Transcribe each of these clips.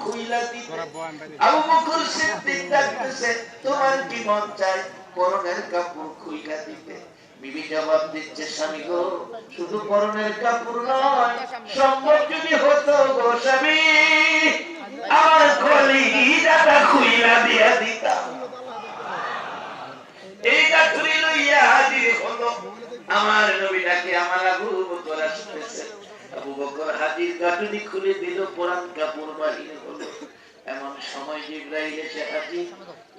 খুইলা দিতে। আবু বকর সিদ্দিক ডাকতেছে, তোমার কি মন চায় পরনের কাপড় খুইলা দিতে? বিবি জবাব দিচ্ছে, স্বামী গো, শুধু পরনের কাপড় নয়, সম্ভব যদি হতো গো স্বামী, আমার কলিজাটা খুইলা দিয়া দিতাম। এই গাছুরি লইয়া হাজির হলো আমার নবীটাকে। আমার আবু বকর আসতেছে, আবু বকর হাজির গাছুরি খুলে দিল, পরান কাপড় বাহির হলো। এমন সময় জিবরাইল এসে হাজির।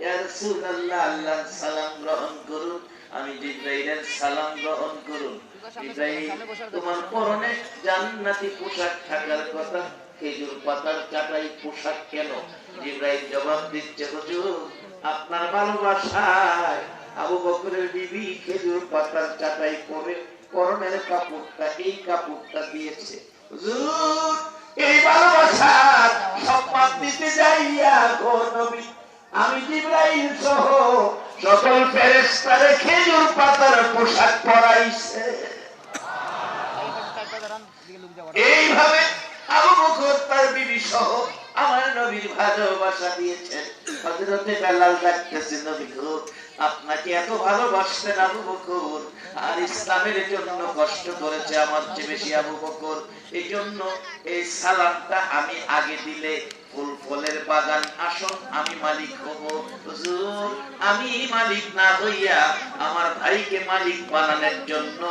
ইয়া রাসূলুল্লাহ, আল্লাহর সালাম গ্রহণ করুন। আমি জিবরাইলের সালাম গ্রহণ করুন। জিবরাইল, তোমার পরনে জান্নাতি পোশাক থাকার কথা, খেজুর পাতার চাটাই পোশাক কেন? জিবরাইল জবাব দিচ্ছে, হুজুর, আপনার ভালোবাসায় আবু বকরের বিবি খেজুর পাতার চাটাই পরে পরনের কাপড়টা, এই কাপড়টা দিয়েছে। হুজুর, এই ভালোবাসার সম্মান দিতে যাইয়া গো নবী, আমি জিবরাইল সহ সকল ফেরেশতারে খেজুর পাতার পোশাক পরাইছে। এইভাবে আবু বকর তার বিবি সহ আমার নবীর ভালোবাসা দিয়েছেন। হযরতে বেলাল ডাকতেছে, নবী গো, আপনাকে এত ভালোবাসতেন আবু বকর, আর ইসলামের জন্য কষ্ট করেছে আমার চেয়ে বেশি আবু বকর, এই জন্য এই সালামটা আমি আগে দিলে ফুল ফলের বাগান আসন আমি মালিক হব। হুজুর, আমি মালিক না হইয়া আমার ভাইকে মালিক বানানোর জন্য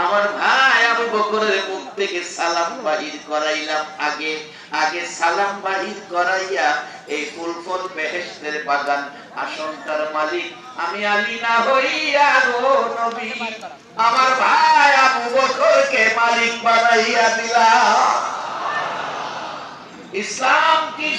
আমার ভাই আবু বকরের মুখ থেকে সালাম বাহির করাইলাম। আগে আগে সালাম বাহির করাইয়া এই ফুল ফল বেহেশতের বাগান আসনটার মালিক আমি আলী না হইয়া গো নবী আমার ভাই আবু বকরকে মালিক বানাইয়া দিলাম। ইসলাম কি